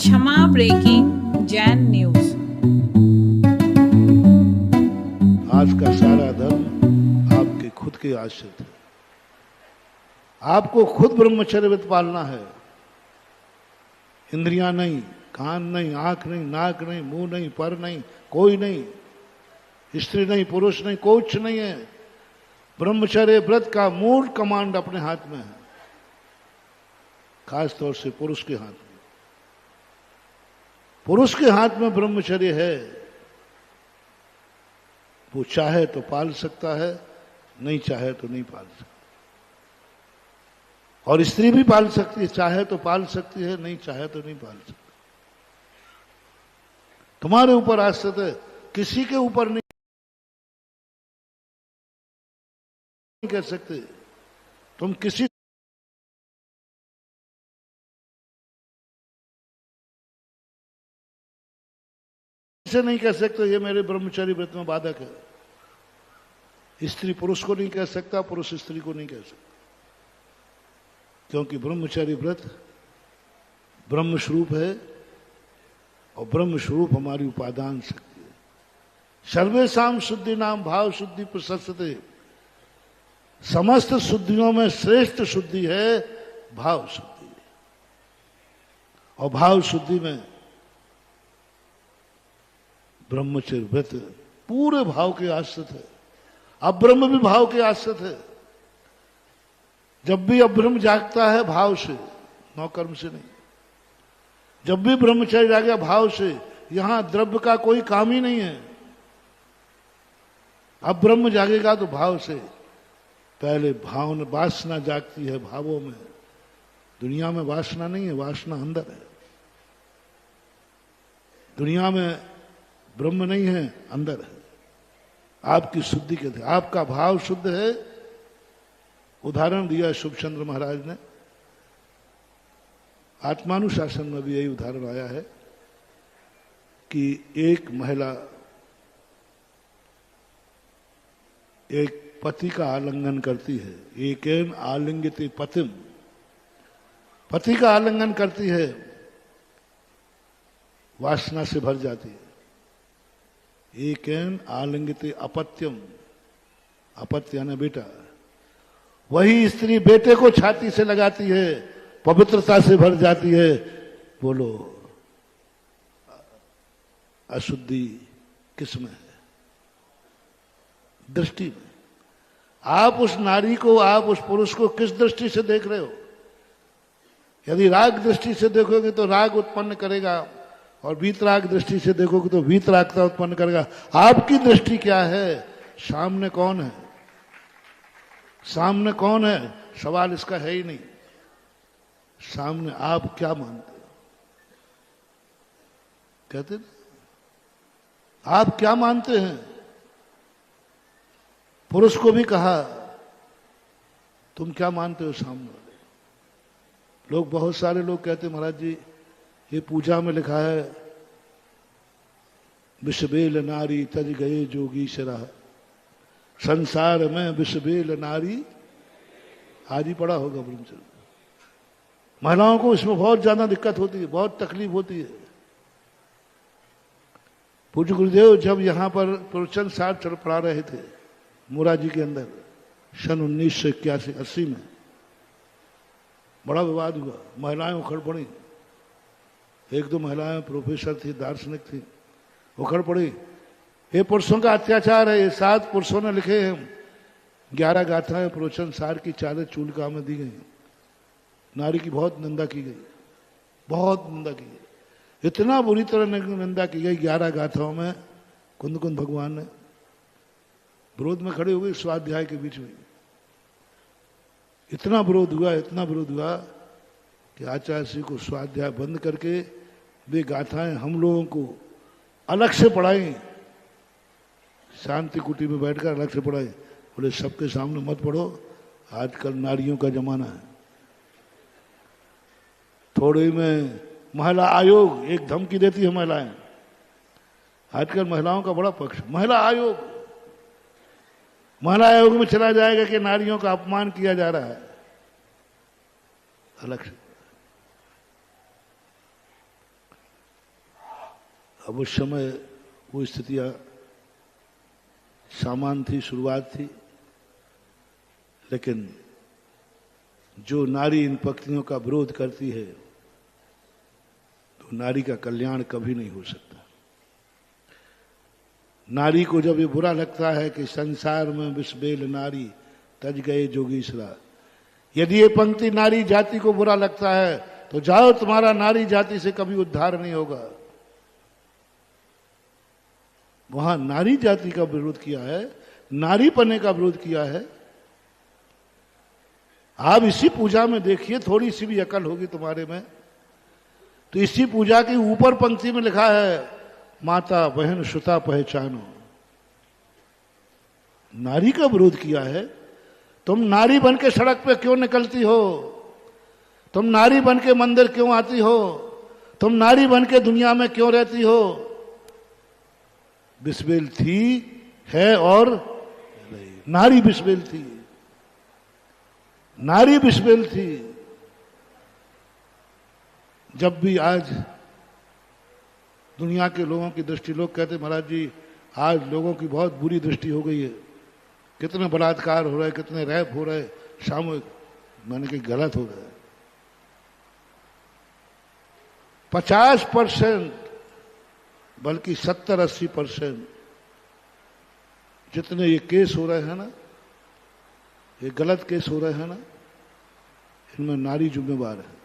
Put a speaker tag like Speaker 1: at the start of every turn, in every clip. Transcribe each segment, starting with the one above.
Speaker 1: क्षमा breaking Jain news.
Speaker 2: आज का सारा धर्म आपके खुद के आश्रित है। आपको खुद ब्रह्मचर्य व्रत पालना है। इंद्रियां नहीं, कान नहीं, आंख नहीं, नाक नहीं, मुंह नहीं, पर नहीं, कोई नहीं, स्त्री नहीं, पुरुष नहीं, कुछ नहीं है। ब्रह्मचर्य व्रत का मूल कमांड अपने हाथ में है, खास तौर से पुरुष के हाथ में। पुरुष के हाथ में ब्रह्मचर्य है, वो चाहे तो पाल सकता है, नहीं चाहे तो नहीं पाल सकता। और स्त्री भी पाल सकती है, चाहे तो पाल सकती है, नहीं चाहे तो नहीं पाल सकती। तुम्हारे ऊपर आश्रित है, किसी के ऊपर नहीं कह सकते। तुम किसी से नहीं कह सकते ये मेरे ब्रह्मचर्य व्रत में बाधक है। स्त्री पुरुष को नहीं कह सकता, पुरुष स्त्री को नहीं कह सकता, क्योंकि ब्रह्मचर्य व्रत ब्रह्म स्वरूप है और ब्रह्म स्वरूप हमारी उपादान शक्ति है। सर्वेषां शुद्धि नाम भाव शुद्धि प्रशस्ते। समस्त शुद्धियों में श्रेष्ठ शुद्धि है भाव शुद्धि, और भाव शुद्धि में ब्रह्मचर्य व्रत पूरे भाव के आश्रित है। अब्रह्म भी भाव के आश्रित है। जब भी अब्रह्म जागता है भाव से, नौ कर्म से नहीं। जब भी ब्रह्मचर्य जागेगा भाव से, यहां द्रव्य का कोई काम ही नहीं है। अब ब्रह्म जागेगा तो भाव से। पहले भावना वासना जागती है भावों में। दुनिया में वासना नहीं है, वासना अंदर है। दुनिया में ब्रह्म नहीं है, अंदर है। आपकी शुद्धि के थे, आपका भाव शुद्ध है। उदाहरण दिया शुभचंद्र महाराज ने। आत्मानुशासन में भी यही उदाहरण आया है कि एक महिला एक पति का आलिंगन करती है। एकेन आलिंगित पतिम, पति का आलिंगन करती है, वासना से भर जाती है। एकेन आलिंगित अपत्यम, अपत्य यानी बेटा। वही स्त्री बेटे को छाती से लगाती है, पवित्रता से भर जाती है। बोलो अशुद्धि किसमें है? दृष्टि में। आप उस नारी को, आप उस पुरुष को किस दृष्टि से देख रहे हो? यदि राग दृष्टि से देखोगे तो राग उत्पन्न करेगा, और वीतराग दृष्टि से देखोगे तो वीतरागता उत्पन्न करेगा। आपकी दृष्टि क्या है? सामने कौन है? सामने कौन है? सवाल इसका है ही नहीं। सामने आप क्या मानते हो? कहते ना, आप क्या मानते हैं? पुरुष को भी कहा तुम क्या मानते हो सामने वाले? लोग, बहुत सारे लोग कहते महाराज जी ये पूजा में लिखा है विषबेल नारी तज गए जोगीशरा, संसार में विषबेल नारी। आज ही पढ़ा होगा ब्रह्मचर्य। महिलाओं को इसमें बहुत ज्यादा दिक्कत होती है, बहुत तकलीफ होती है। पूज्य गुरुदेव जब यहां पर प्रवचन सार चल पढ़ा रहे थे मोराजी के अंदर सन 1981-80 में, बड़ा विवाद हुआ। महिलाएं उखड़ पड़ी। एक दो महिलाएं प्रोफेसर थी, दार्शनिक थी, उखड़ पड़ी। ये पुरुषों का अत्याचार है। ये 7 पुरुषों ने लिखे हैं 11 गाथाएं प्रवचन सार की 40 चूलिका में दी गई। नारी की बहुत निंदा की गई, बहुत निंदा की गई। इतना बुरी तरह निंदा की गई 11 गाथाओं में। कुंद कुंद भगवान ने विरोध में खड़े हो गए स्वाध्याय के बीच में। इतना विरोध हुआ, इतना विरोध हुआ कि आचार्य श्री को स्वाध्याय बंद करके वे गाथाएं हम लोगों को अलग से पढ़ाई। शांति कुटी में बैठकर अलग से पढ़ाई। बोले सबके सामने मत पढ़ो, आजकल नारियों का जमाना है। थोड़े में महिला आयोग एक धमकी देती है महिलाएं। आजकल महिलाओं का बड़ा पक्ष। महिला आयोग, महिला आयोग में चला जाएगा कि नारियों का अपमान किया जा रहा है। अलग से अब उस समय वो स्थितियां सामान्य थी, शुरुआत थी, लेकिन जो नारी इन पंक्तियों का विरोध करती है तो नारी का कल्याण कभी नहीं हो सकता। नारी को जब ये बुरा लगता है कि संसार में विषबेल नारी तज गए जोगीसरा, यदि ये पंक्ति नारी जाति को बुरा लगता है तो जाओ, तुम्हारा नारी जाति से कभी उद्धार नहीं होगा। वहां नारी जाति का विरोध किया है, नारी पने का विरोध किया है। आप इसी पूजा में देखिए, थोड़ी सी भी अकल होगी तुम्हारे में तो इसी पूजा की ऊपर पंक्ति में लिखा है माता बहन श्रुता पहचानो। नारी का विरोध किया है। तुम नारी बन के सड़क पे क्यों निकलती हो? तुम नारी बन के मंदिर क्यों आती हो? तुम नारी बन के दुनिया में क्यों रहती हो? बिस्बेल थी, है और नारी बिस्बेल थी, नारी बिस्बेल थी। जब भी आज दुनिया के लोगों की दृष्टि, लोग कहते महाराज जी आज लोगों की बहुत बुरी दृष्टि हो गई है, कितने बलात्कार हो रहे, कितने रैप हो रहे सामूहिक। मैंने कहा गलत हो रहा है। 50% बल्कि 70-80% जितने ये केस हो रहे हैं ना, ये गलत केस हो रहे हैं ना, इनमें नारी जिम्मेवार है।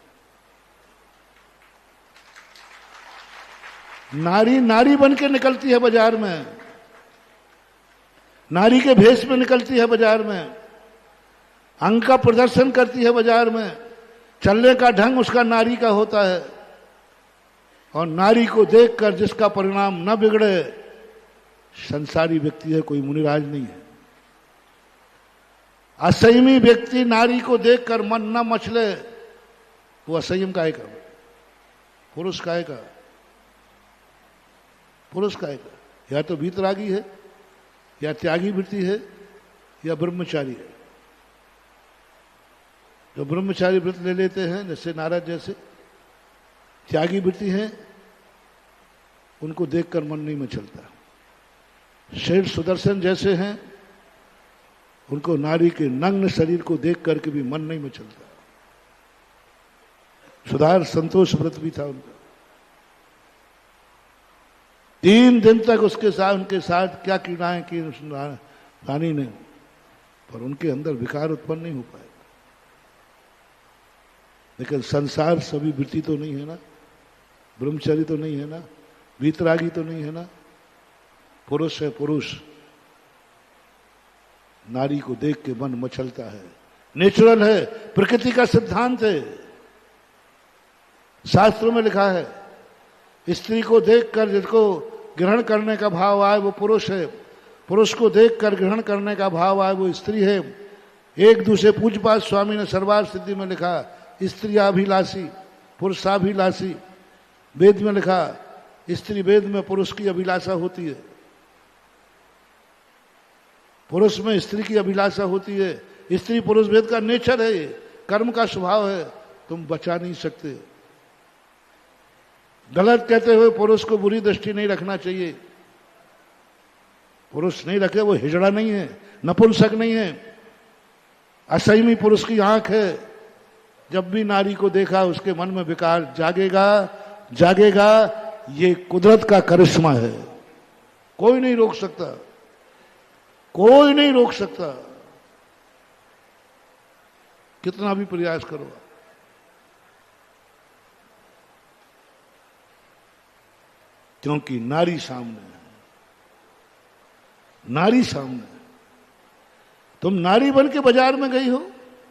Speaker 2: नारी नारी बन के निकलती है बाजार में, नारी के भेष में निकलती है बाजार में, अंग का प्रदर्शन करती है बाजार में, चलने का ढंग उसका नारी का होता है। और नारी को देखकर जिसका परिणाम न बिगड़े, संसारी व्यक्ति है, कोई मुनिराज नहीं है। असंयमी व्यक्ति नारी को देखकर मन न मचले, वो असंयम काहे का? पुरुष काहे का? पुरुष काहे का? या तो वीतरागी है, या त्यागी वृत्ति है, या ब्रह्मचारी है। जो ब्रह्मचारी व्रत ले लेते हैं जैसे नारद जैसे, त्यागी वृत्ति है, उनको देखकर मन नहीं मचलता। शेर सुदर्शन जैसे हैं, उनको नारी के नग्न शरीर को देख करके भी मन नहीं मचलता। सुधार संतोष व्रत भी था उनका। 3 दिन तक उसके साथ, उनके साथ क्या क्रीड़ाएं की उस रानी ने, पर उनके अंदर विकार उत्पन्न नहीं हो पाए। लेकिन संसार सभी वृत्ति तो नहीं है ना, ब्रह्मचारी तो नहीं है ना, वीतरागी तो नहीं है ना, पुरुष है। पुरुष नारी को देख के मन मचलता है, नेचुरल है, प्रकृति का सिद्धांत है। शास्त्रों में लिखा है स्त्री को देखकर जिसको ग्रहण करने का भाव आए वो पुरुष है, पुरुष को देखकर ग्रहण करने का भाव आए वो स्त्री है। एक दूसरे पूज्यपाद स्वामी ने सर्वार सिद्धि में लिखा स्त्रियाभिलाषी पुरुषाभिलाषी। वेद में लिखा स्त्री वेद में पुरुष की अभिलाषा होती है, पुरुष में स्त्री की अभिलाषा होती है। स्त्री पुरुष भेद का नेचर है, कर्म का स्वभाव है, तुम बचा नहीं सकते। गलत कहते हुए पुरुष को बुरी दृष्टि नहीं रखना चाहिए। पुरुष नहीं रखे वो हिजड़ा नहीं है, नपुंसक नहीं है, असंयमी पुरुष की आंख है। जब भी नारी को देखा उसके मन में विकार जागेगा जागेगा। ये कुदरत का करिश्मा है, कोई नहीं रोक सकता, कोई नहीं रोक सकता, कितना भी प्रयास करो। क्योंकि नारी सामने है, नारी सामने है। तुम नारी बन के बाजार में गई हो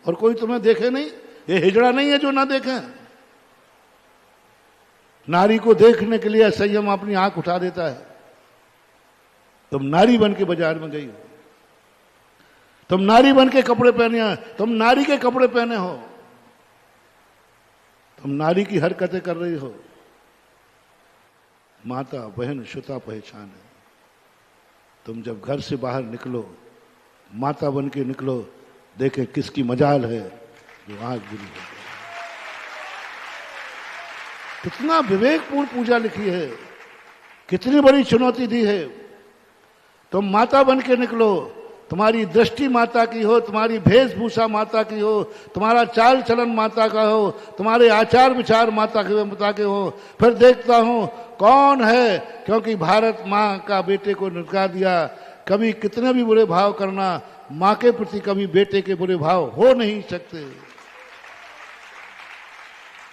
Speaker 2: और कोई तुम्हें देखे नहीं, ये हिजड़ा नहीं है जो ना देखे। नारी को देखने के लिए असंयम अपनी आंख उठा देता है। तुम नारी बन के बाजार में गई हो, तुम नारी बन के कपड़े पहने हो, तुम नारी के कपड़े पहने हो, तुम नारी की हरकतें कर रही हो। माता बहन श्रुता पहचान है। तुम जब घर से बाहर निकलो, माता बन के निकलो, देखे किसकी मजाल है जो आंख बुरी हो गई। कितना विवेकपूर्ण पूजा लिखी है, कितनी बड़ी चुनौती दी है। तुम माता बन के निकलो, तुम्हारी दृष्टि माता की हो, तुम्हारी वेशभूषा माता की हो, तुम्हारा चाल चलन माता का हो, तुम्हारे आचार विचार माता के हो, फिर देखता हूं कौन है। क्योंकि भारत माँ का बेटे को निकार दिया। कभी कितने भी बुरे भाव करना, माँ के प्रति कभी बेटे के बुरे भाव हो नहीं सकते।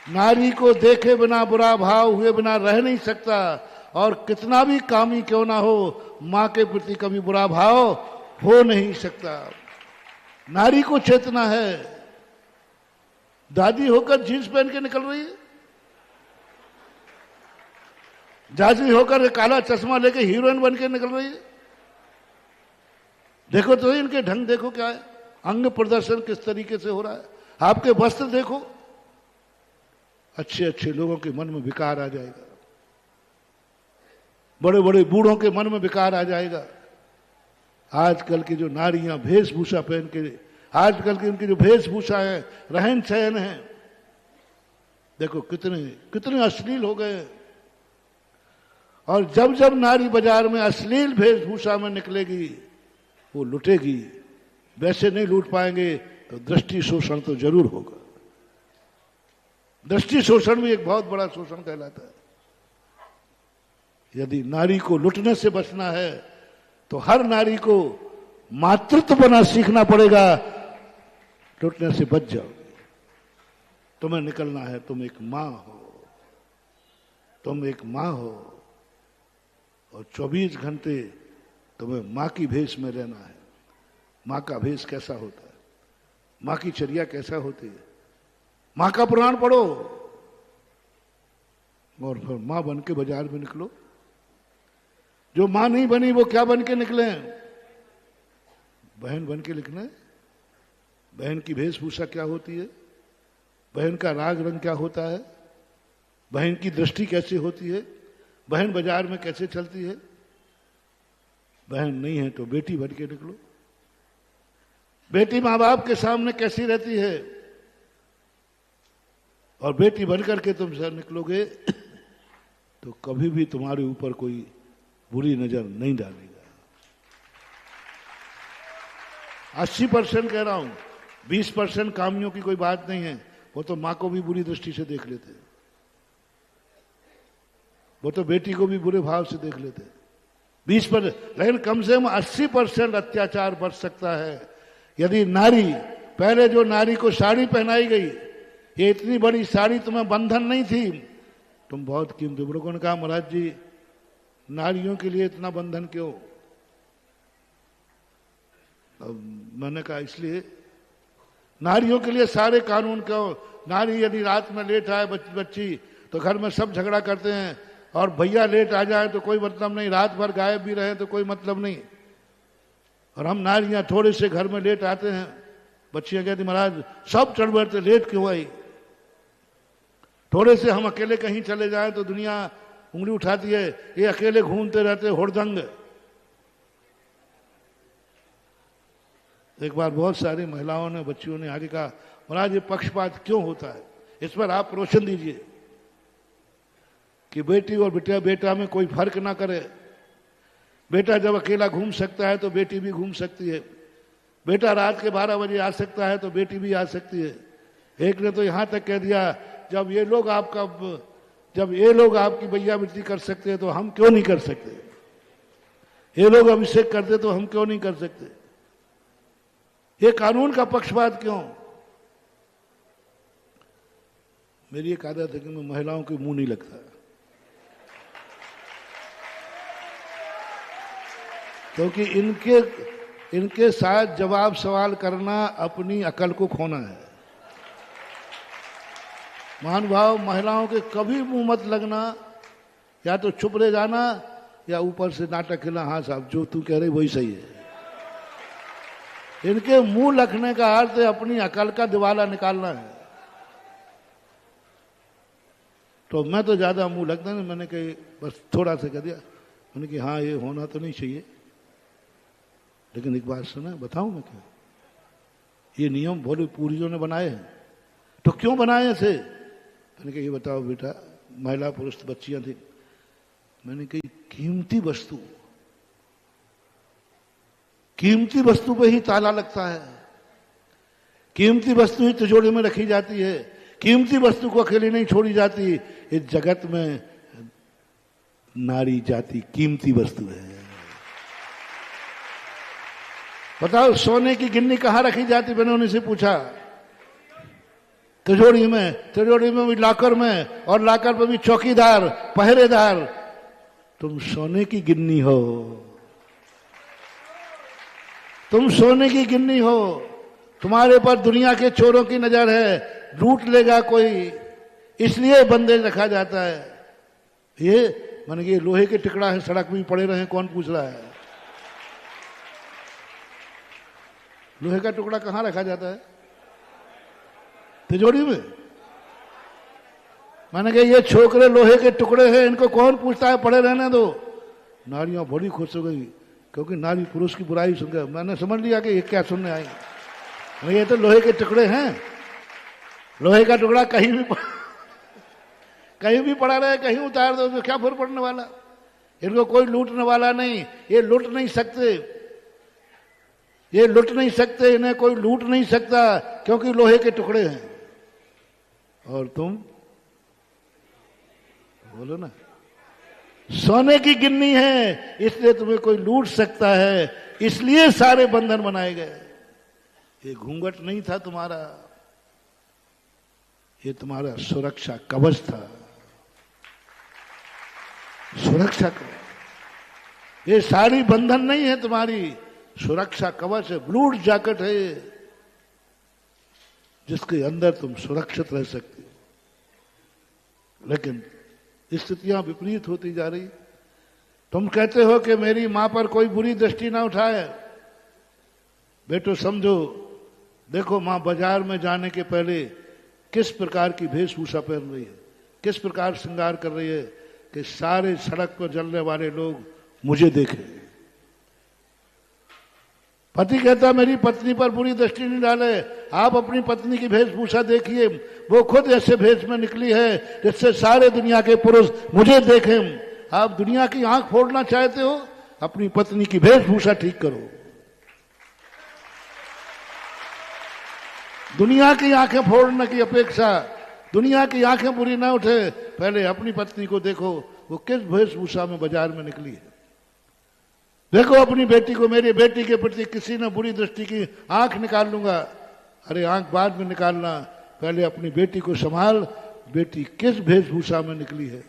Speaker 2: नारी को देखे बिना, बुरा भाव हुए बिना रह नहीं सकता। और कितना भी कामी क्यों ना हो, माँ के प्रति कभी बुरा भाव हो नहीं सकता। नारी को चेतना है। दादी होकर जींस पहन के निकल रही है, दादी होकर काला चश्मा लेके हीरोइन बन के निकल रही है। देखो तो इनके ढंग देखो क्या है, अंग प्रदर्शन किस तरीके से हो रहा है। आपके वस्त्र देखो, अच्छे अच्छे लोगों के मन में विकार आ जाएगा, बड़े बड़े बूढ़ों के मन में विकार आ जाएगा। आजकल की जो नारियां वेशभूषा पहन के, आजकल की उनकी जो वेशभूषा है, रहन सहन है, देखो कितने कितने अश्लील हो गए। और जब जब नारी बाजार में अश्लील वेशभूषा में निकलेगी, वो लुटेगी। वैसे नहीं लूट पाएंगे तो दृष्टि शोषण तो जरूर होगा। दृष्टि शोषण भी एक बहुत बड़ा शोषण कहलाता है। यदि नारी को लुटने से बचना है तो हर नारी को मातृत्व बना सीखना पड़ेगा। लुटने से बच जाओगे। तुम्हें निकलना है, तुम एक मां हो, तुम एक मां हो और 24 घंटे तुम्हें मां की भेष में रहना है। मां का भेष कैसा होता है, मां की चर्या कैसा होती है, मां का पुराण पढ़ो और फिर मां बन के बाजार में निकलो। जो मां नहीं बनी वो क्या बन के निकले? बहन बन के निकले। बहन की वेशभूषा क्या होती है, बहन का राग रंग क्या होता है, बहन की दृष्टि कैसी होती है, बहन बाजार में कैसे चलती है। बहन नहीं है तो बेटी बन के निकलो। बेटी मां बाप के सामने कैसी रहती है, और बेटी बनकर के तुम से निकलोगे तो कभी भी तुम्हारे ऊपर कोई बुरी नजर नहीं डालेगा। 80% कह रहा हूं, 20% कामियों की कोई बात नहीं है। वो तो मां को भी बुरी दृष्टि से देख लेते, वो तो बेटी को भी बुरे भाव से देख लेते। 20%, लेकिन कम से कम 80% अत्याचार बच सकता है यदि नारी, पहले जो नारी को साड़ी पहनाई गई, ये इतनी बड़ी साड़ी तुम्हें बंधन नहीं थी, तुम बहुत कीमती। लोगों ने कहा महाराज जी नारियों के लिए इतना बंधन क्यों? मैंने कहा इसलिए नारियों के लिए सारे कानून क्यों। नारी यदि रात में लेट आए बच्ची तो घर में सब झगड़ा करते हैं, और भैया लेट आ जाए तो कोई मतलब नहीं, रात भर गायब भी रहे तो कोई मतलब नहीं। और हम नारियां थोड़े से घर में लेट आते हैं, बच्चियां कहती महाराज सब चढ़ बैठते, लेट क्यों आई? थोड़े से हम अकेले कहीं चले जाएं तो दुनिया उंगली उठाती है, ये अकेले घूमते रहते हुड़दंग। एक बार बहुत सारी महिलाओं ने, बच्चियों ने आगे कहा महाराज ये पक्षपात क्यों होता है, इस पर आप रोशन दीजिए कि बेटी और बेटा में कोई फर्क ना करे। बेटा जब अकेला घूम सकता है तो बेटी भी घूम सकती है। बेटा रात के 12 बजे आ सकता है तो बेटी भी आ सकती है। एक ने तो यहां तक कह दिया जब ये लोग आपकी भैयावृत्ति कर सकते हैं तो हम क्यों नहीं कर सकते? ये लोग अभिषेक करते तो हम क्यों नहीं कर सकते? ये कानून का पक्षपात क्यों? मेरी एक आदत है कि मैं महिलाओं के मुंह नहीं लगता, क्योंकि इनके साथ जवाब सवाल करना अपनी अकल को खोना है। महानुभाव महिलाओं के कभी मुंह मत लगना, या तो चुप रह जाना या ऊपर से नाटक खिला, हाँ साहब जो तू कह रही वही सही है। इनके मुंह लगने का अर्थ अपनी अकल का दिवाला निकालना है। तो मैं तो ज्यादा मुंह लगता नहीं, मैंने कही बस थोड़ा सा कह दिया, मैंने कि हाँ ये होना तो नहीं चाहिए, लेकिन एक बात सुना बताऊं मैं क्या, ये नियम भोले पूर्वजों ने बनाए हैं, तो क्यों बनाए थे? मैंने कहा ये बताओ बेटा, महिला पुरुष बच्चियां थी, मैंने कही कीमती वस्तु पे ही ताला लगता है, कीमती वस्तु ही तिजोरी में रखी जाती है, कीमती वस्तु को अकेली नहीं छोड़ी जाती। इस जगत में नारी जाति कीमती वस्तु है। बताओ सोने की गिन्नी कहां रखी जाती? मैंने उन्हीं से पूछा। तिजोरी में भी लॉकर में, और लॉकर पे भी चौकीदार पहरेदार। तुम सोने की गिन्नी हो, तुम सोने की गिन्नी हो। तुम्हारे पर दुनिया के चोरों की नजर है, लूट लेगा कोई, इसलिए बंदेज रखा जाता है। ये माने ये लोहे के टुकड़ा है, सड़क में पड़े रहे, कौन पूछ रहा है? लोहे का टुकड़ा कहां रखा जाता है? तिजोरी में। माने कि ये छोकरे लोहे के टुकड़े हैं, इनको कौन पूछता है, पड़े रहने दो। नारियां बड़ी खुश हो गई, क्योंकि नारी पुरुष की बुराई सुन गए। मैंने समझ लिया कि ये क्या सुनने आई, ये तो लोहे के टुकड़े हैं। लोहे का टुकड़ा कहीं भी पड़ा रहे, कहीं उतार दो, तो क्या फर्क पड़ने वाला? इनको कोई लूटने वाला नहीं, ये लूट नहीं सकते, इन्हें कोई लूट नहीं सकता, क्योंकि लोहे के टुकड़े हैं। और तुम बोलो ना, सोने की गिन्नी है, इसलिए तुम्हें कोई लूट सकता है, इसलिए सारे बंधन बनाए गए। ये घूंघट नहीं था तुम्हारा, ये तुम्हारा सुरक्षा कवच था। सुरक्षा कवच, ये सारी बंधन नहीं है तुम्हारी, सुरक्षा कवच है, ब्लूड जैकेट है, जिसके अंदर तुम सुरक्षित रह सकते हो। लेकिन स्थितियां विपरीत होती जा रही। तुम कहते हो कि मेरी मां पर कोई बुरी दृष्टि ना उठाए। बेटो समझो, देखो मां बाजार में जाने के पहले किस प्रकार की वेशभूषा पहन रही है, किस प्रकार श्रृंगार कर रही है, कि सारे सड़क पर चलने वाले लोग मुझे देखें। पति कहता मेरी पत्नी पर बुरी दृष्टि नहीं डाले। आप अपनी पत्नी की वेशभूषा देखिए, वो खुद ऐसे भेष में निकली है जिससे सारे दुनिया के पुरुष मुझे देखें। आप दुनिया की आंख फोड़ना चाहते हो, अपनी पत्नी की वेशभूषा ठीक करो। दुनिया की आंखें फोड़ने की अपेक्षा, दुनिया की आंखें बुरी ना उठे, पहले अपनी पत्नी को देखो, वो किस वेशभूषा में बाजार में निकली है। देखो अपनी बेटी को, मेरी बेटी के प्रति किसी ने बुरी दृष्टि की, आंख निकाल लूंगा। अरे आंख बाद में निकालना, पहले अपनी बेटी को संभाल। बेटी किस वेशभूषा में निकली है,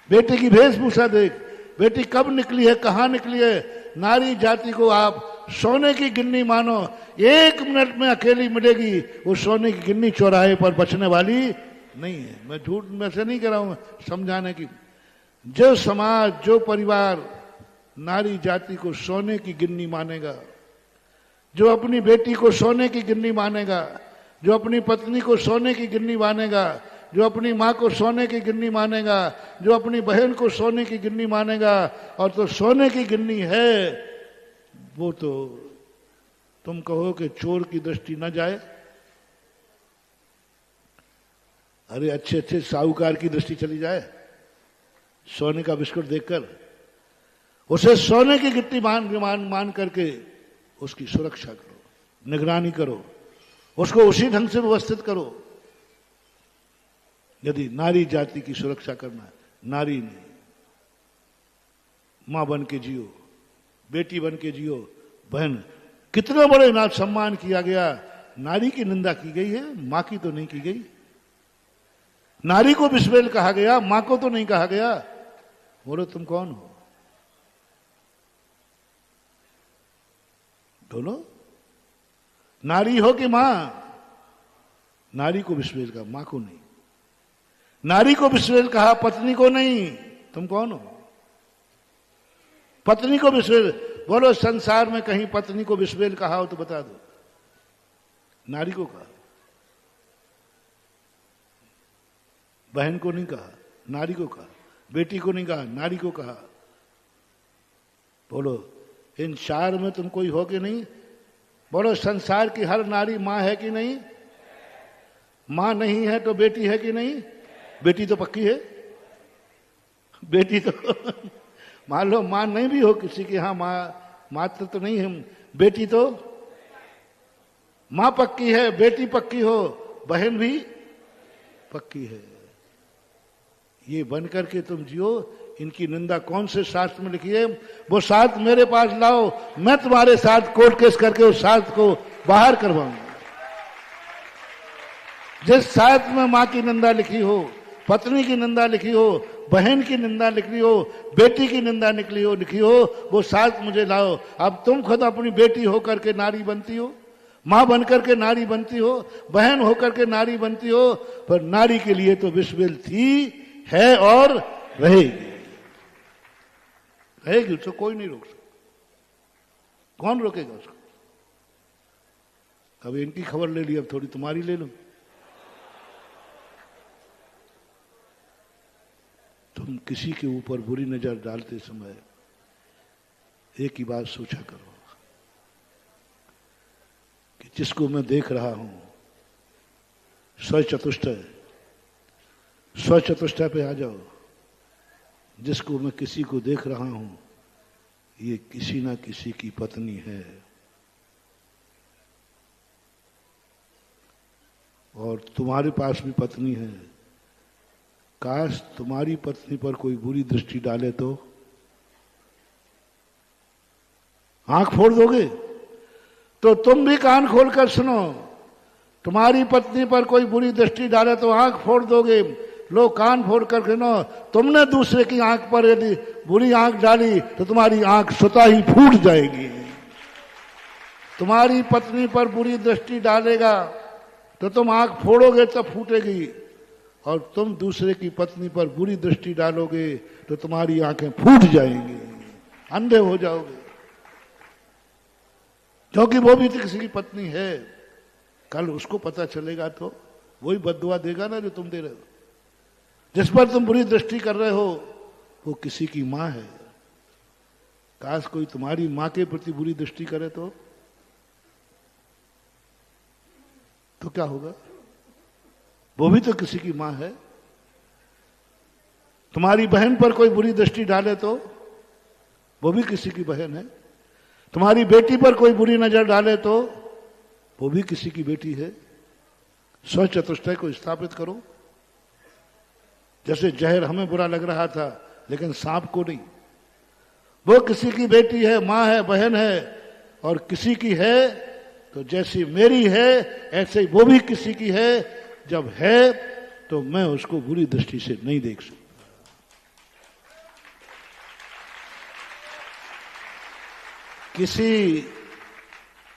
Speaker 2: बेटी की वेशभूषा देख, बेटी कब निकली है, कहां निकली है। नारी जाति को आप सोने की गिन्नी मानो, 1 मिनट में अकेली मिलेगी, वो सोने की गिन्नी चौराहे पर बचने वाली नहीं है। मैं झूठ में से नहीं कह रहा हूं, समझाने की। जो समाज, जो परिवार नारी जाति को सोने की गिन्नी मानेगा, जो अपनी बेटी को सोने की गिन्नी मानेगा, जो अपनी पत्नी को सोने की गिन्नी मानेगा, जो अपनी माँ को सोने की गिन्नी मानेगा, जो अपनी बहन को सोने की गिन्नी मानेगा, और तो सोने की गिन्नी है, वो तो तुम कहो कि चोर की दृष्टि न जाए। अरे अच्छे अच्छे साहूकार की दृष्टि चली जाए, सोने का बिस्कुट देखकर उसे सोने की गिट्टी मान करके उसकी सुरक्षा करो, निगरानी करो, उसको उसी ढंग से व्यवस्थित करो। यदि नारी जाति की सुरक्षा करना है, नारी ने मां बन के जियो, बेटी बन के जियो, बहन। कितने बड़े नाथ सम्मान किया गया, नारी की निंदा की गई है, मां की तो नहीं की गई। नारी को बिस्वेल कहा गया, मां को तो नहीं कहा गया। बोलो तुम कौन हो? दोनों, नारी हो कि मां? नारी को बिस्वेल कहा, मां को नहीं। नारी को बिस्वेल कहा, पत्नी को नहीं। तुम कौन हो? पत्नी को बिस्वेल। बोलो संसार में कहीं पत्नी को बिस्वेल कहा हो तो बता दो। नारी को कहा, बहन को नहीं कहा, नारी को कहा। बेटी को नहीं कहा, नारी को कहा। बोलो इन 4 में तुम कोई हो कि नहीं? बोलो संसार की हर नारी मां है कि नहीं? मां नहीं है तो बेटी है कि नहीं? बेटी तो पक्की है। बेटी तो मान लो मां नहीं भी हो किसी की, हाँ मां मात्र तो नहीं है, बेटी तो मां पक्की है, बेटी पक्की हो, बहन भी पक्की है। ये बन करके तुम जियो। इनकी निंदा कौन से शास्त्र में लिखी है? वो साथ मेरे पास लाओ, मैं तुम्हारे साथ कोर्ट केस करके उस साथ को बाहर करवाऊंगा। जिस साथ में मां की निंदा लिखी हो, पत्नी की निंदा लिखी हो, बहन की निंदा लिखी हो, बेटी की निंदा लिखी हो, वो साथ मुझे लाओ। अब तुम खुद अपनी बेटी होकर के नारी बनती हो, मां बनकर के नारी बनती हो, बहन होकर के नारी बनती हो, पर नारी के लिए तो विश्वविल थी, है और रहेगी। रहेगी, उसको कोई नहीं रोक सकता। कौन रोकेगा उसको? अब इनकी खबर ले ली, अब थोड़ी तुम्हारी ले लो। तुम किसी के ऊपर बुरी नजर डालते समय एक ही बात सोचा करो कि जिसको मैं देख रहा हूं, स्वचतुष्टय पे आ जाओ। जिसको मैं किसी को देख रहा हूं, ये किसी ना किसी की पत्नी है, और तुम्हारे पास भी पत्नी है। काश तुम्हारी पत्नी पर कोई बुरी दृष्टि डाले तो आंख फोड़ दोगे? तो तुम भी कान खोलकर सुनो। तुम्हारी पत्नी पर कोई बुरी दृष्टि डाले तो आंख फोड़ दोगे। लो कान फोड़ कर सुनो। तुमने दूसरे की आंख पर यदि बुरी आंख डाली तो तुम्हारी आंख स्वतः ही फूट जाएगी। तुम्हारी पत्नी पर बुरी दृष्टि डालेगा तो तुम आंख फोड़ोगे तब फूटेगी, और तुम दूसरे की पत्नी पर बुरी दृष्टि डालोगे तो तुम्हारी आंखें फूट जाएंगी, अंधे हो जाओगे। क्योंकि वो भी तो किसी की पत्नी है। कल उसको पता चलेगा तो वही बद्दुआ देगा ना जो तुम दे रहे हो। जिस पर तुम बुरी दृष्टि कर रहे हो वो किसी की मां है। काश कोई तुम्हारी मां के प्रति बुरी दृष्टि करे तो क्या होगा? वो भी तो किसी की मां है। तुम्हारी बहन पर कोई बुरी दृष्टि डाले तो वो भी किसी की बहन है। तुम्हारी बेटी पर कोई बुरी नजर डाले तो वो भी किसी की बेटी है। स्वचतुष्टय को स्थापित करो। जैसे जहर हमें बुरा लग रहा था लेकिन सांप को नहीं। वो किसी की बेटी है, मां है, बहन है, और किसी की है तो जैसी मेरी है ऐसे वो भी किसी की है। जब है तो मैं उसको बुरी दृष्टि से नहीं देख सकता।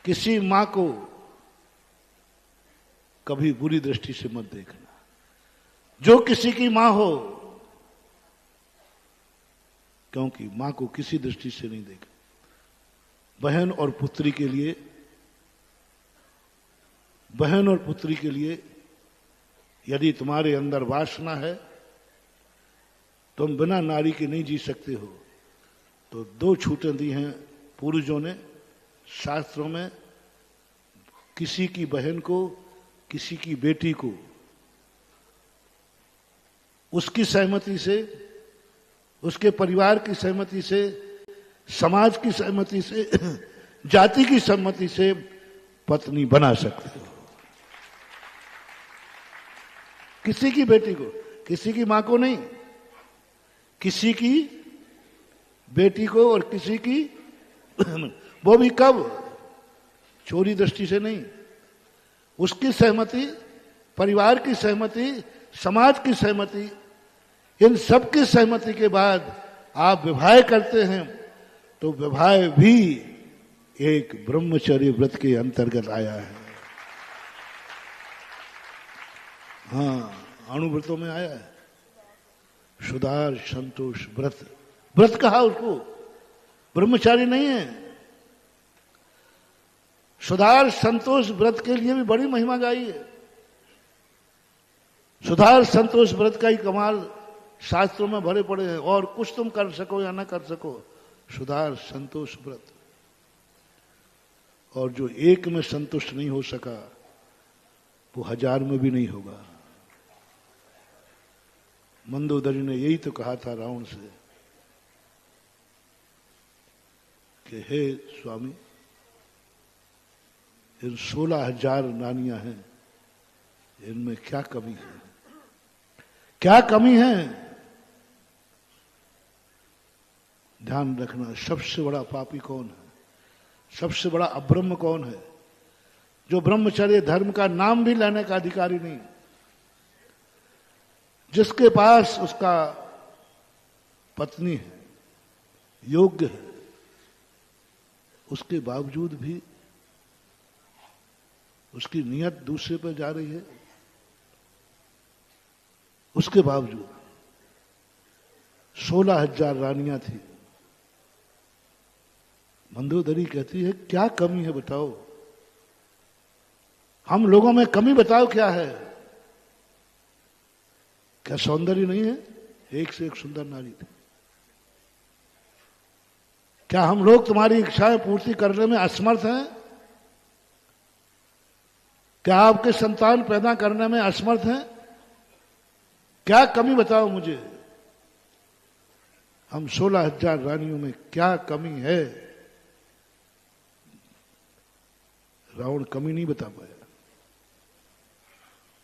Speaker 2: किसी मां को कभी बुरी दृष्टि से मत देखना। जो किसी की मां हो, क्योंकि मां को किसी दृष्टि से नहीं देखना। बहन और पुत्री के लिए यदि तुम्हारे अंदर वासना है, तुम बिना नारी के नहीं जी सकते हो, तो 2 छूटें दी हैं पूर्वजों ने शास्त्रों में। किसी की बहन को, किसी की बेटी को उसकी सहमति से, उसके परिवार की सहमति से, समाज की सहमति से, जाति की सहमति से पत्नी बना सकते हो। किसी की बेटी को, किसी की मां को नहीं, किसी की बेटी को और किसी की वो भी कब? चोरी दृष्टि से नहीं। उसकी सहमति, परिवार की सहमति, समाज की सहमति, इन सब की सहमति के बाद आप विवाह करते हैं तो विवाह भी एक ब्रह्मचर्य व्रत के अंतर्गत आया है। हाँ, अणुव्रतों में आया है। सुधार संतोष व्रत, व्रत कहा उसको, ब्रह्मचारी नहीं है। सुधार संतोष व्रत के लिए भी बड़ी महिमा गाई है। सुधार संतोष व्रत का ही कमाल शास्त्रों में भरे पड़े हैं। और कुछ तुम कर सको या ना कर सको, सुधार संतोष व्रत। और जो एक में संतुष्ट नहीं हो सका वो 1000 में भी नहीं होगा। मंदोदरी ने यही तो कहा था रावण से कि हे स्वामी, इन 16,000 नानियां हैं, इनमें क्या कमी है? क्या कमी है? ध्यान रखना, सबसे बड़ा पापी कौन है? सबसे बड़ा अब्रह्म कौन है? जो ब्रह्मचर्य धर्म का नाम भी लेने का अधिकारी नहीं, जिसके पास उसका पत्नी है, योग्य है, उसके बावजूद भी उसकी नियत दूसरे पर जा रही है। उसके बावजूद 16,000 रानियां थी। मंदोदरी कहती है क्या कमी है बताओ, हम लोगों में कमी बताओ क्या है? क्या सौंदर्य नहीं है? एक से एक सुंदर नारी थी। क्या हम लोग तुम्हारी इच्छाएं पूर्ति करने में असमर्थ हैं? क्या आपके संतान पैदा करने में असमर्थ हैं? क्या कमी बताओ मुझे। हम 16,000 रानियों में क्या कमी है? रावण कमी नहीं बता पाया।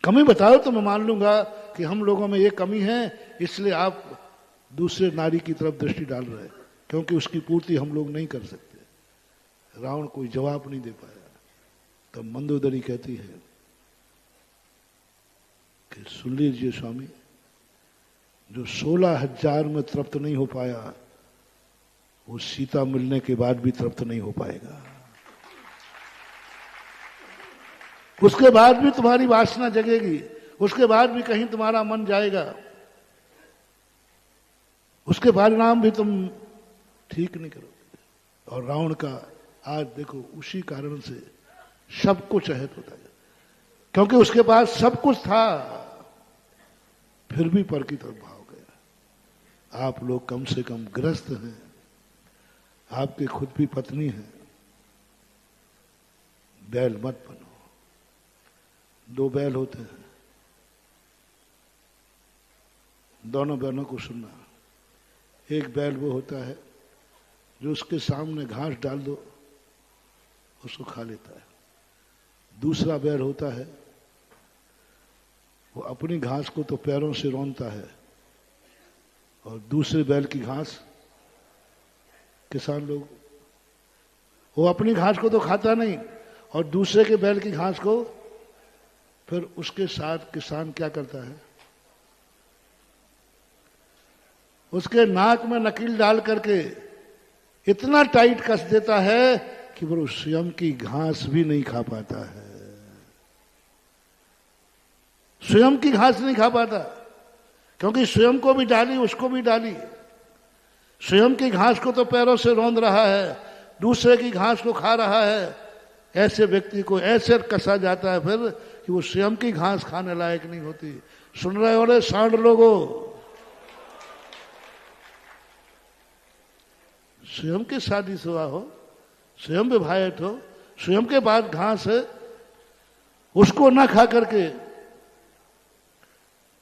Speaker 2: कमी बताओ तो मैं मान लूंगा कि हम लोगों में ये कमी है, इसलिए आप दूसरे नारी की तरफ दृष्टि डाल रहे हैं, क्योंकि उसकी पूर्ति हम लोग नहीं कर सकते। रावण कोई जवाब नहीं दे पाया। तब मंदोदरी कहती है कि सुन लीजिए स्वामी, जो 16,000 में तृप्त नहीं हो पाया, वो सीता मिलने के बाद भी तृप्त नहीं हो पाएगा। उसके बाद भी तुम्हारी वासना जगेगी, उसके बाद भी कहीं तुम्हारा मन जाएगा, उसके परिणाम भी तुम ठीक नहीं करोगे। और रावण का आज देखो उसी कारण से सब कुछ अहित होता है, क्योंकि उसके पास सब कुछ था, फिर भी पर की तरफ भाग गया। आप लोग कम से कम ग्रस्त हैं, आपके खुद भी पत्नी है, बैल मत बनो। 2 बैल होते हैं, दोनों बैलों को सुनना। एक बैल वो होता है जो उसके सामने घास डाल दो उसको खा लेता है। दूसरा बैल होता है वो अपनी घास को तो पैरों से रौंदता है, और दूसरे बैल की घास, किसान लोग, वो अपनी घास को तो खाता नहीं, और दूसरे के बैल की घास को फिर उसके साथ किसान क्या करता है, उसके नाक में नकील डाल करके इतना टाइट कस देता है कि वो स्वयं की घास भी नहीं खा पाता है। स्वयं की घास नहीं खा पाता, क्योंकि स्वयं को भी डाली, उसको भी डाली। स्वयं की घास को तो पैरों से रौंद रहा है, दूसरे की घास को खा रहा है। ऐसे व्यक्ति को ऐसे कसा जाता है फिर कि वो स्वयं की घास खाने लायक नहीं होती। सुन रहे हो रे सांड लोगों, स्वयं के शादी शुदा हो, स्वयं विवाहित हो, स्वयं के पास घास है, उसको ना खा करके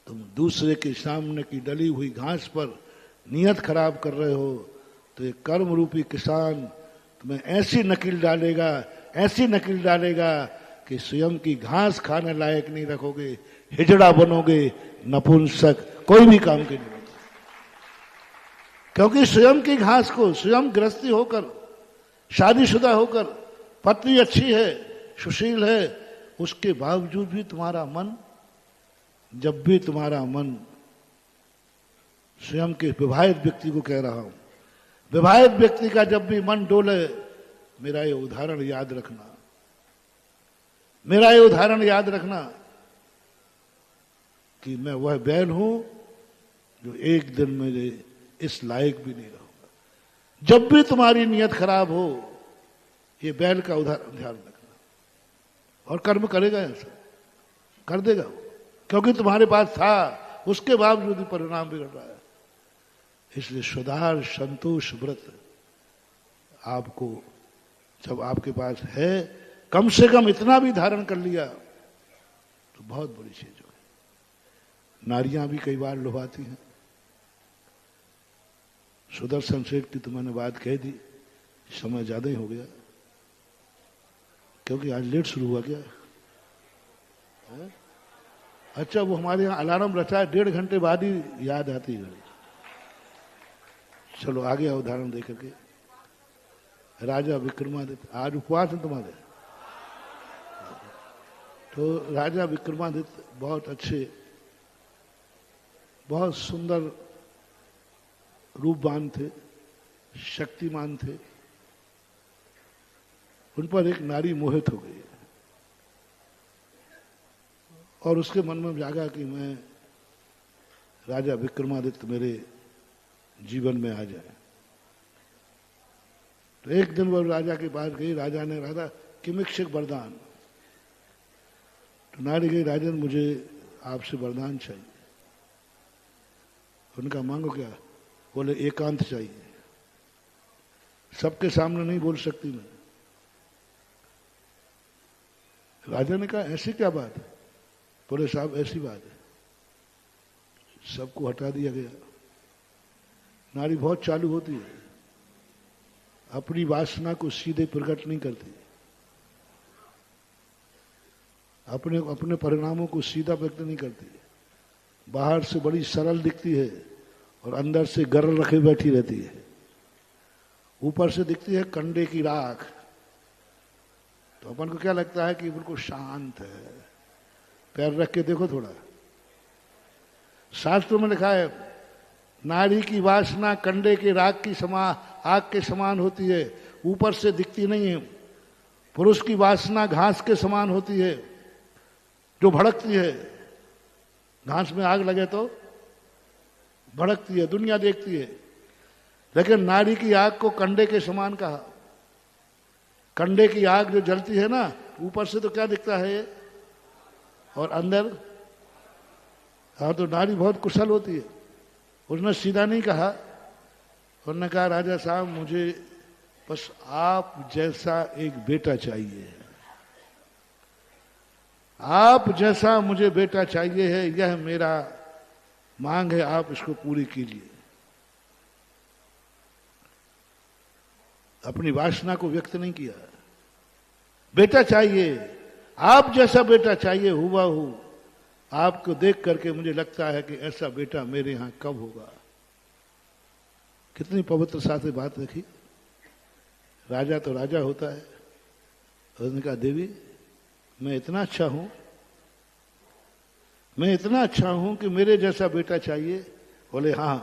Speaker 2: तुम दूसरे के सामने की डली हुई घास पर नियत खराब कर रहे हो, तो ये कर्म रूपी किसान तुम्हें ऐसी नकील डालेगा, ऐसी नकील डालेगा कि स्वयं की घास खाने लायक नहीं रखोगे, हिजड़ा बनोगे, नपुंसक, कोई भी काम के नहीं। क्योंकि स्वयं की घास को, स्वयं गृहस्थी होकर, शादीशुदा होकर, पत्नी अच्छी है, सुशील है, उसके बावजूद भी तुम्हारा मन, जब भी तुम्हारा मन, स्वयं के विवाहित व्यक्ति को कह रहा हूं, विवाहित व्यक्ति का जब भी मन डोले, मेरा ये उदाहरण याद रखना, मेरा ये उदाहरण याद रखना कि मैं वह बैल हूं जो एक दिन मेरे इस लायक भी नहीं रहूंगा। जब भी तुम्हारी नियत खराब हो, ये बैल का उदाहरण ध्यान रखना, और कर्म करेगा, ऐसा कर देगा वो, क्योंकि तुम्हारे पास था, उसके बावजूद भी परिणाम बिगड़ रहा है। इसलिए सुधार संतोष व्रत आपको, जब आपके पास है, कम से कम इतना भी धारण कर लिया तो बहुत बड़ी चीज हो। नारियां भी कई बार लुभाती हैं। सुदर्शन सेठ की तो मैंने बात कह दी, समय ज्यादा ही हो गया क्योंकि आज लेट शुरू हुआ क्या है? अच्छा, वो हमारे यहाँ अलार्म रचा है, 1.5 घंटे बाद ही याद आती है घड़ी। चलो आगे आओ, उदाहरण दे करके। राजा विक्रमादित्य, आज उपवास है तुम्हारे, तो राजा विक्रमादित्य बहुत अच्छे, बहुत सुंदर रूपवान थे, शक्तिमान थे। उन पर एक नारी मोहित हो गई और उसके मन में जागा कि मैं राजा विक्रमादित्य मेरे जीवन में आ जाए। तो एक दिन वो राजा के पास गई, राजा ने कहा किमिक्षिक वरदान। तो नारी गई, राजन मुझे आपसे वरदान चाहिए। उनका मांगो क्या? बोले एकांत चाहिए, सबके सामने नहीं बोल सकती मैं। राजा ने कहा ऐसी क्या बात है? बोले साहब ऐसी बात है। सबको हटा दिया गया। नारी बहुत चालू होती है, अपनी वासना को सीधे प्रकट नहीं करती, अपने अपने परिणामों को सीधा व्यक्त नहीं करती। बाहर से बड़ी सरल दिखती है और अंदर से गर्र रखे बैठी रहती है। ऊपर से दिखती है कंडे की राख, तो अपन को क्या लगता है कि बिल्कुल शांत है। पैर रख के देखो थोड़ा, शास्त्रों में लिखा है नारी की वासना कंडे की राख की आग के समान होती है, ऊपर से दिखती नहीं है। पुरुष की वासना घास के समान होती है, जो भड़कती है। घास में आग लगे तो भड़कती है, दुनिया देखती है। लेकिन नारी की आग को कंडे के समान कहा। कंडे की आग जो जलती है ना, ऊपर से तो क्या दिखता है और अंदर। हाँ, तो नारी बहुत कुशल होती है। उसने सीधा नहीं कहा, उन्होंने कहा राजा साहब मुझे बस आप जैसा एक बेटा चाहिए, आप जैसा मुझे बेटा चाहिए है, यह मेरा मांग है, आप इसको पूरी कीजिए। अपनी वासना को व्यक्त नहीं किया। बेटा चाहिए, आप जैसा बेटा चाहिए, हुआ हूं। आपको देख करके मुझे लगता है कि ऐसा बेटा मेरे यहां कब होगा। कितनी पवित्र साथ बात रखी। राजा तो राजा होता है। उसने कहा देवी मैं इतना अच्छा हूं, मैं इतना अच्छा हूं कि मेरे जैसा बेटा चाहिए। बोले हाँ।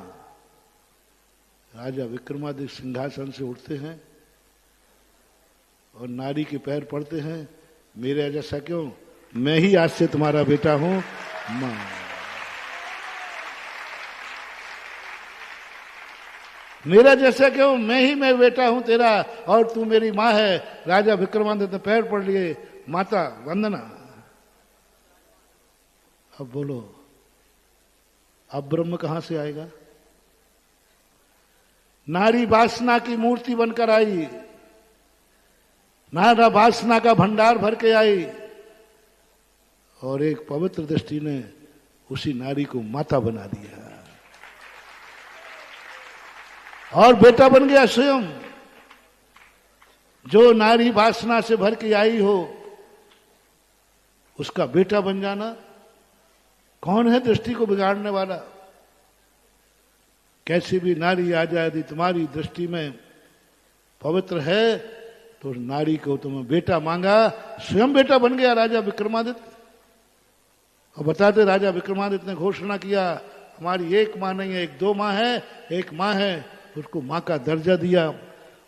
Speaker 2: राजा विक्रमादित्य सिंहासन से उठते हैं और नारी के पैर पड़ते हैं। मेरे जैसा क्यों, मैं ही आज से तुम्हारा बेटा हूं मां। मेरा जैसा क्यों, मैं बेटा हूं तेरा और तू मेरी मां है। राजा विक्रमादित्य ने पैर पड़ लिए, माता वंदना। अब बोलो, अब ब्रह्म कहां से आएगा? नारी वासना की मूर्ति बनकर आई, नारा वासना का भंडार भर के आई और एक पवित्र दृष्टि ने उसी नारी को माता बना दिया और बेटा बन गया स्वयं। जो नारी वासना से भर के आई हो, उसका बेटा बन जाना। कौन है दृष्टि को बिगाड़ने वाला? कैसी भी नारी आ जाए, यदि तुम्हारी दृष्टि में पवित्र है तो उस नारी को तुम्हें बेटा मांगा, स्वयं बेटा बन गया राजा विक्रमादित्य। और बताते राजा विक्रमादित्य ने घोषणा किया हमारी एक मां नहीं है, एक दो मां है, एक मां है। उसको मां का दर्जा दिया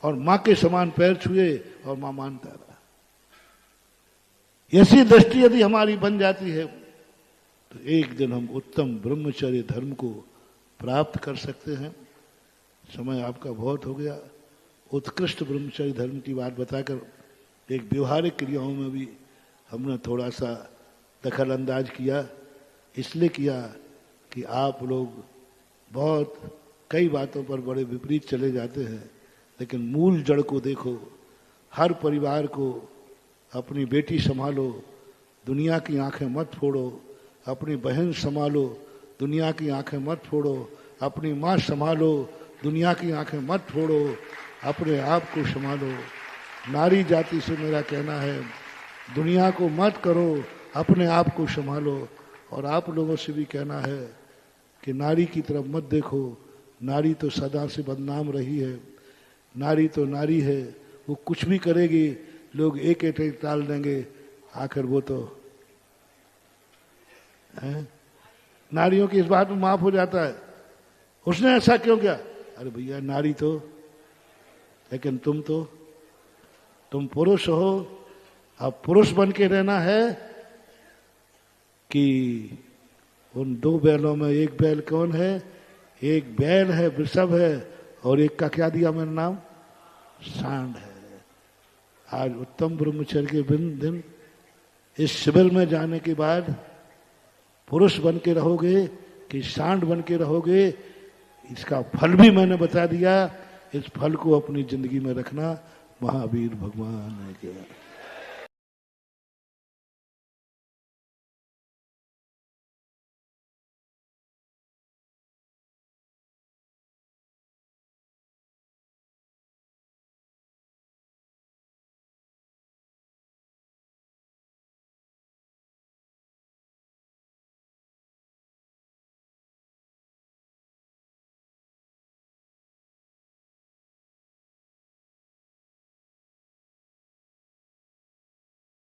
Speaker 2: और मां के समान पैर छुए और मां मानता रहा। ऐसी दृष्टि यदि हमारी बन जाती है तो एक दिन हम उत्तम ब्रह्मचर्य धर्म को प्राप्त कर सकते हैं। समय आपका बहुत हो गया। उत्कृष्ट ब्रह्मचर्य धर्म की बात बताकर एक व्यवहारिक क्रियाओं में भी हमने थोड़ा सा दखल अंदाज किया। इसलिए किया कि आप लोग बहुत कई बातों पर बड़े विपरीत चले जाते हैं, लेकिन मूल जड़ को देखो। हर परिवार को अपनी बेटी संभालो, दुनिया की आंखें मत फोड़ो, अपनी बहन संभालो, दुनिया की आंखें मत फोड़ो, अपनी माँ संभालो, दुनिया की आंखें मत फोड़ो, अपने आप को संभालो। नारी जाति से मेरा कहना है, दुनिया को मत करो, अपने आप को संभालो। और आप लोगों से भी कहना है कि नारी की तरफ मत देखो, नारी तो सदा से बदनाम रही है, नारी तो नारी है, वो कुछ भी करेगी, लोग एक एक टाल देंगे, आखिर वो तो है। नारियों की इस बात में माफ हो जाता है, उसने ऐसा क्यों किया, अरे भैया नारी तो, लेकिन तुम पुरुष हो, अब पुरुष बन के रहना है कि उन दो बैलों में एक बैल कौन है, एक बैल है वृषभ है, और एक का क्या दिया मैंने नाम, सांड है। आज उत्तम ब्रह्मचर्य के दिन इस शिविर में जाने के बाद पुरुष बन के रहोगे कि सांड बन के रहोगे, इसका फल भी मैंने बता दिया। इस फल को अपनी जिंदगी में रखना। महावीर भगवान ने किया।